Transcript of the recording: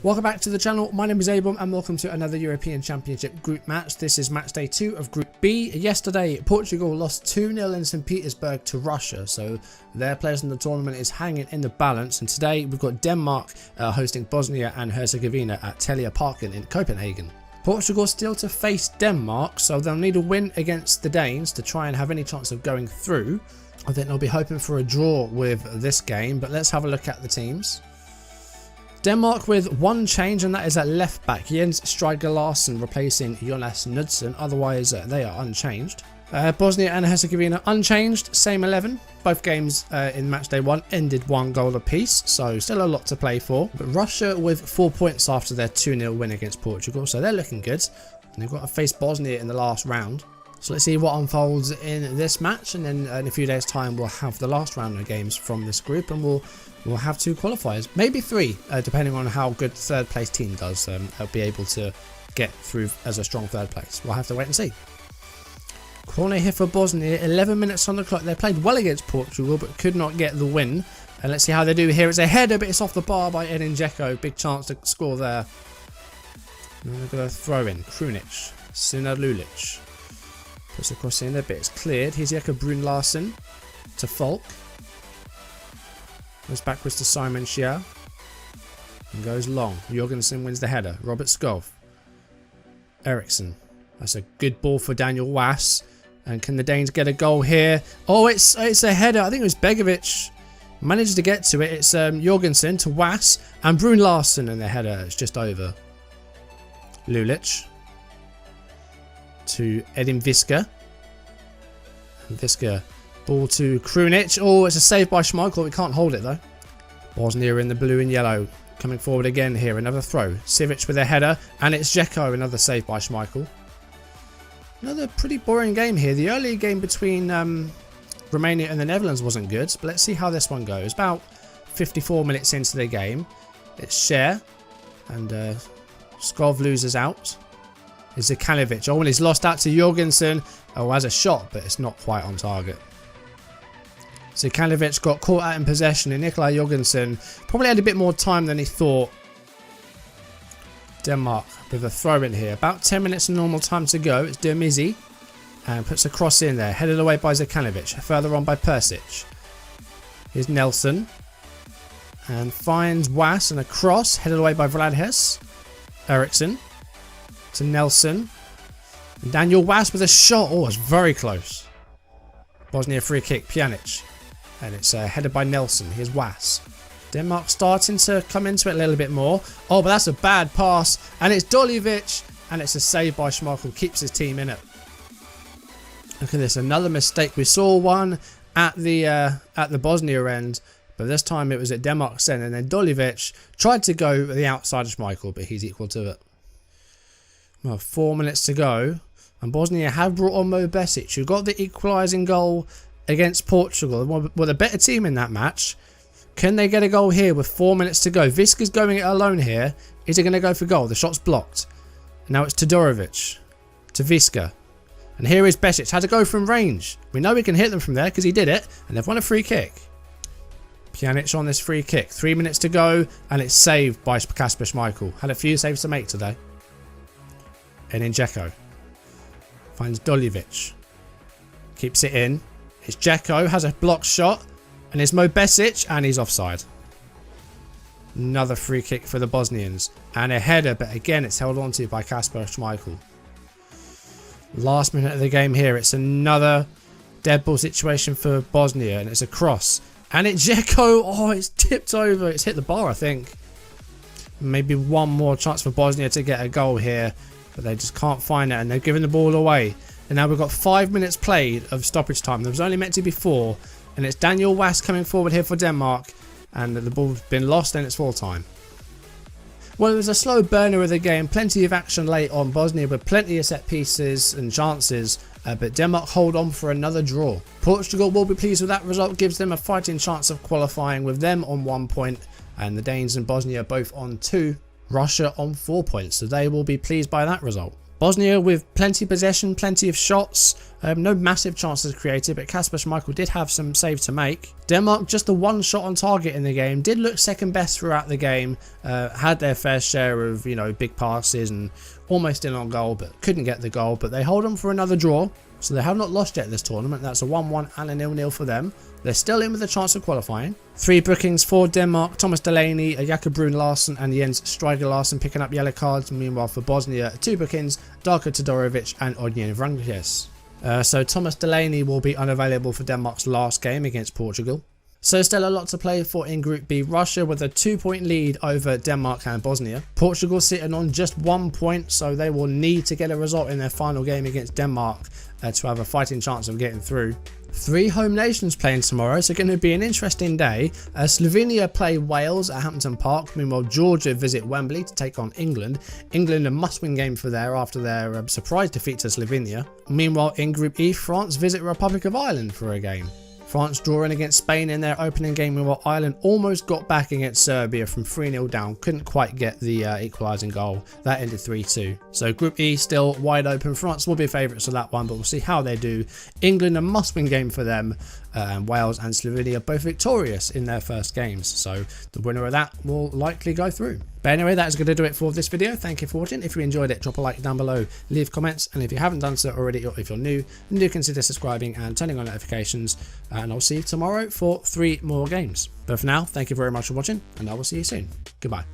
Welcome back to the channel. My name is Abram and welcome to another European Championship group match. This is match day 2 of Group B. Yesterday, Portugal lost 2-0 in Saint Petersburg to Russia, so their place in the tournament is hanging in the balance. And today we've got Denmark hosting Bosnia and Herzegovina at Parken in Copenhagen. Portugal still to face Denmark, so they'll need a win against the Danes to try and have any chance of going through. I think they'll be hoping for a draw with this game, but let's have a look at the teams. Denmark with one change, and that is at left back. Jens Striker Larsen replacing Jonas Knudsen, otherwise they are unchanged. Bosnia and Herzegovina unchanged, same 11. Both games in match day 1 ended 1 goal apiece, so still a lot to play for. But Russia with 4 points after their 2-0 win against Portugal, so they're looking good. And they've got to face Bosnia in the last round. So let's see what unfolds in this match, and then in a few days' time we'll have the last round of games from this group, and we'll have 2 qualifiers, maybe 3, depending on how good the third place team does. They'll be able to get through as a strong third place. We'll have to wait and see. Corner here for Bosnia, 11 minutes on the clock. They played well against Portugal but could not get the win. And let's see how they do here. It's a header, but it's off the bar by Edin Dzeko. Big chance to score there. And they're going to throw in Krunic, Sina Lulic. Puts the cross in there, but it's cleared. Here's Jekka Brun Larsen to Falk. Goes backwards to Simon Schier. And goes long. Jorgensen wins the header. Robert Skov. Eriksson. That's a good ball for Daniel Wass. And can the Danes get a goal here? Oh, it's a header. I think it was Begovic. Managed to get to it. It's Jorgensen to Wass. And Brun Larsen in the header. It's just over. Lulic. To Edin Viska. And Viska. Ball to Krunic. Oh, it's a save by Schmeichel. We can't hold it though. Bosnia in the blue and yellow. Coming forward again here. Another throw. Sivic with a header. And it's Dzeko. Another save by Schmeichel. Another pretty boring game here. The early game between Romania and the Netherlands wasn't good. But let's see how this one goes. About 54 minutes into the game. It's Scher. And Skov loses out. It's Zekanovic. Oh, and he's lost out to Jorgensen. Oh, has a shot, but it's not quite on target. Zekanovic got caught out in possession, and Nikolaj Jorgensen probably had a bit more time than he thought. Denmark with a throw in here. About 10 minutes of normal time to go. It's Dermizzi. And puts a cross in there. Headed away by Zekanovic. Further on by Persic. Here's Nelson. And finds Wass and a cross. Headed away by Vladhes. Eriksson. To Nelson. And Daniel Wass with a shot. Oh, it's very close. Bosnia free kick. Pjanic. And it's headed by Nelson. Here's Wass. Denmark starting to come into it a little bit more. Oh, but that's a bad pass. And it's Doljevic. And it's a save by Schmeichel. Keeps his team in it. Look at this. Another mistake. We saw one at the Bosnia end. But this time it was at Denmark's end. And then Doljevic tried to go the outside of Schmeichel. But he's equal to it. Well, 4 minutes to go. And Bosnia have brought on Mo Besic, who got the equalising goal against Portugal. Were the better team in that match. Can they get a goal here with 4 minutes to go? Viska's going it alone here. Is he going to go for goal? The shot's blocked. And now it's Todorovic. To Viska. And here is Besic. Had to go from range. We know we can hit them from there because he did it. And they've won a free kick. Pjanic on this free kick. 3 minutes to go. And it's saved by Kasper Schmeichel. Had a few saves to make today. And in Dzeko. Finds Doljevic. Keeps it in. It's Dzeko. Has a blocked shot. And it's Mo Besic. And he's offside. Another free kick for the Bosnians. And a header. But again, it's held on to by Kasper Schmeichel. Last minute of the game here. It's another dead ball situation for Bosnia. And it's a cross. And it's Dzeko. Oh, it's tipped over. It's hit the bar, I think. Maybe one more chance for Bosnia to get a goal here. But they just can't find it, and they've given the ball away. And now we've got 5 minutes played of stoppage time. There was only meant to be 4. And it's Daniel Wass coming forward here for Denmark. And the ball's been lost and it's full time. Well, it was a slow burner of the game. Plenty of action late on. Bosnia with plenty of set pieces and chances. But Denmark hold on for another draw. Portugal will be pleased with that result. Gives them a fighting chance of qualifying with them on 1 point. And the Danes and Bosnia both on 2. Russia on 4 points, so they will be pleased by that result. Bosnia with plenty of possession, plenty of shots, no massive chances created, but Kasper Schmeichel did have some save to make. Denmark just the one shot on target in the game, did look second best throughout the game, had their fair share of, you know, big passes and almost in on goal, but couldn't get the goal. But they hold on for another draw, so they have not lost yet this tournament. That's a 1-1 and a 0-0 for them. They're still in with a chance of qualifying. 3 bookings for Denmark: Thomas Delaney, Jakob Brun Larsen and Jens Stryger Larsen picking up yellow cards. Meanwhile for Bosnia, 2 bookings: Darko Todorovic and Odin Vranjes. So Thomas Delaney will be unavailable for Denmark's last game against Portugal. So still a lot to play for in Group B. Russia with a 2-point lead over Denmark and Bosnia. Portugal sitting on just 1 point, so they will need to get a result in their final game against Denmark to have a fighting chance of getting through. 3 home nations playing tomorrow, so going to be an interesting day. Slovenia play Wales at Hampton Park. Meanwhile, Georgia visit Wembley to take on England. England a must-win game for there after their surprise defeat to Slovenia. Meanwhile, in Group E, France visit Republic of Ireland for a game. France drawing against Spain in their opening game, meanwhile Ireland almost got back against Serbia from 3-0 down, couldn't quite get the equalising goal. That ended 3-2. So Group E still wide open. France will be favourites for that one, but we'll see how they do. England a must-win game for them, and Wales and Slovenia both victorious in their first games, so the winner of that will likely go through. But anyway, that is going to do it for this video. Thank you for watching. If you enjoyed it, drop a like down below, leave comments, and if you haven't done so already, or if you're new, then do consider subscribing and turning on notifications, and I'll see you tomorrow for 3 more games. But for now, thank you very much for watching, and I will see you soon. Goodbye.